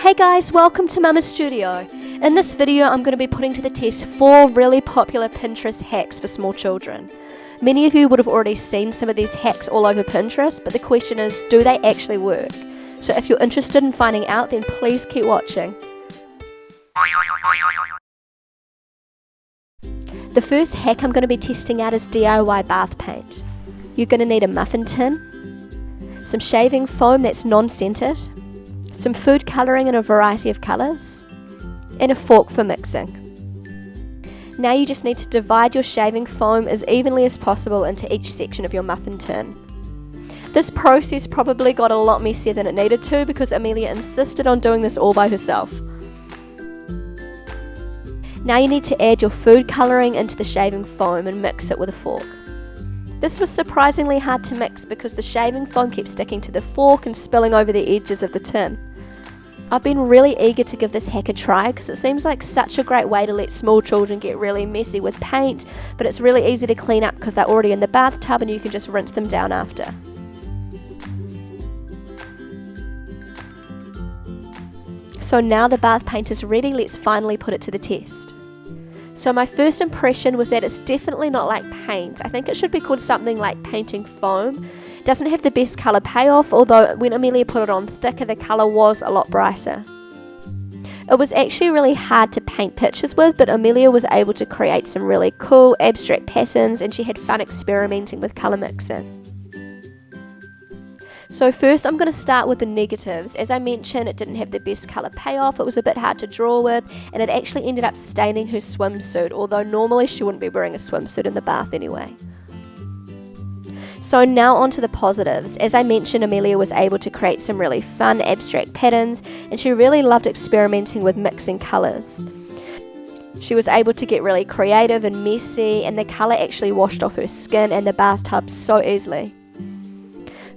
Hey guys, welcome to Mama's Studio. In this video I'm going to be putting to the test 4 really popular Pinterest hacks for small children. Many of you would have already seen some of these hacks all over Pinterest, but the question is, do they actually work? So if you're interested in finding out, then please keep watching. The first hack I'm going to be testing out is DIY bath paint. You're going to need a muffin tin, some shaving foam that's non-scented, some food colouring in a variety of colours, and a fork for mixing. Now you just need to divide your shaving foam as evenly as possible into each section of your muffin tin. This process probably got a lot messier than it needed to because Amelia insisted on doing this all by herself. Now you need to add your food colouring into the shaving foam and mix it with a fork. This was surprisingly hard to mix because the shaving foam kept sticking to the fork and spilling over the edges of the tin. I've been really eager to give this hack a try because it seems like such a great way to let small children get really messy with paint, but it's really easy to clean up because they're already in the bathtub and you can just rinse them down after. So now the bath paint is ready, let's finally put it to the test. So my first impression was that it's definitely not like paint. I think it should be called something like painting foam. It doesn't have the best colour payoff, although when Amelia put it on thicker, the colour was a lot brighter. It was actually really hard to paint pictures with, but Amelia was able to create some really cool abstract patterns and she had fun experimenting with colour mixing. So first I'm going to start with the negatives. As I mentioned, it didn't have the best colour payoff, it was a bit hard to draw with, and it actually ended up staining her swimsuit, although normally she wouldn't be wearing a swimsuit in the bath anyway. So now on to the positives. As I mentioned, Amelia was able to create some really fun abstract patterns, and she really loved experimenting with mixing colours. She was able to get really creative and messy, and the colour actually washed off her skin and the bathtub so easily.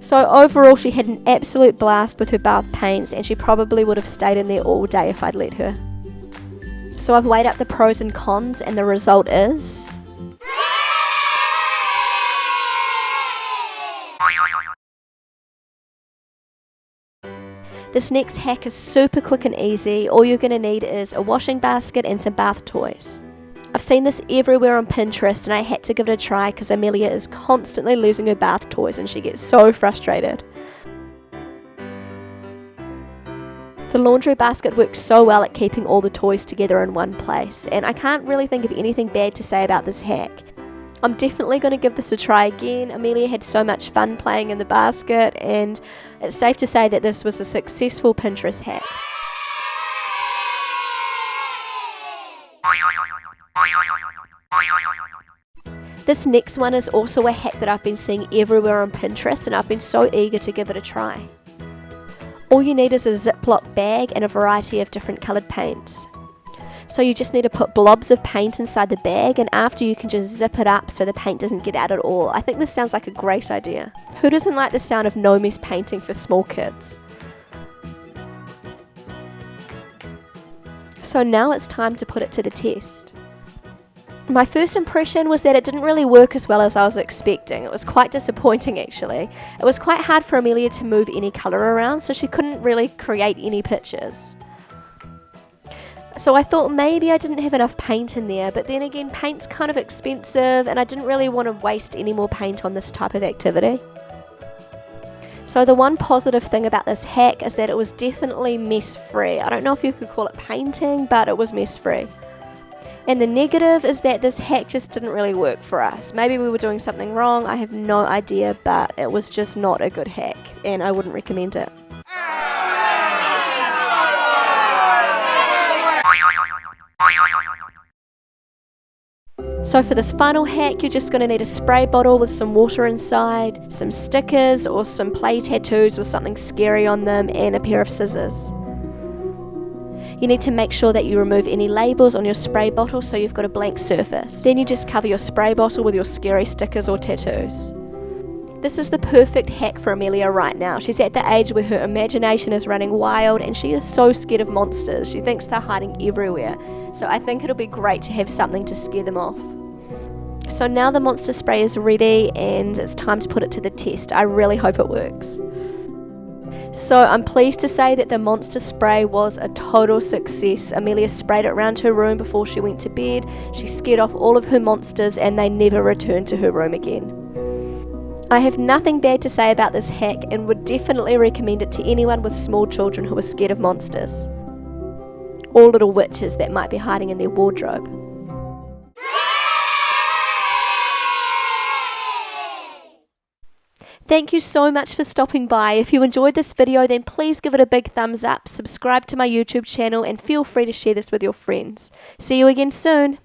So overall she had an absolute blast with her bath paints, and she probably would have stayed in there all day if I'd let her. So I've weighed up the pros and cons, and the result is... This next hack is super quick and easy. All you're going to need is a washing basket and some bath toys. I've seen this everywhere on Pinterest and I had to give it a try because Amelia is constantly losing her bath toys and she gets so frustrated. The laundry basket works so well at keeping all the toys together in one place, and I can't really think of anything bad to say about this hack. I'm definitely going to give this a try again. Amelia had so much fun playing in the basket, and it's safe to say that this was a successful Pinterest hack. This next one is also a hack that I've been seeing everywhere on Pinterest, and I've been so eager to give it a try. All you need is a Ziploc bag and a variety of different coloured paints. So you just need to put blobs of paint inside the bag, and after you can just zip it up so the paint doesn't get out at all. I think this sounds like a great idea. Who doesn't like the sound of no mess painting for small kids? So now it's time to put it to the test. My first impression was that it didn't really work as well as I was expecting. It was quite disappointing actually. It was quite hard for Amelia to move any colour around, so she couldn't really create any pictures. So I thought maybe I didn't have enough paint in there, but then again, paint's kind of expensive and I didn't really want to waste any more paint on this type of activity. So the one positive thing about this hack is that it was definitely mess-free. I don't know if you could call it painting, but it was mess-free. And the negative is that this hack just didn't really work for us. Maybe we were doing something wrong, I have no idea, but it was just not a good hack and I wouldn't recommend it. So for this final hack, you're just going to need a spray bottle with some water inside, some stickers or some play tattoos with something scary on them, and a pair of scissors. You need to make sure that you remove any labels on your spray bottle so you've got a blank surface. Then you just cover your spray bottle with your scary stickers or tattoos. This is the perfect hack for Amelia right now. She's at the age where her imagination is running wild and she is so scared of monsters. She thinks they're hiding everywhere. So I think it'll be great to have something to scare them off. So now the monster spray is ready and it's time to put it to the test. I really hope it works. So I'm pleased to say that the monster spray was a total success. Amelia sprayed it around her room before she went to bed. She scared off all of her monsters and they never returned to her room again. I have nothing bad to say about this hack and would definitely recommend it to anyone with small children who are scared of monsters, or little witches that might be hiding in their wardrobe. Thank you so much for stopping by. If you enjoyed this video, then please give it a big thumbs up, subscribe to my YouTube channel, and feel free to share this with your friends. See you again soon.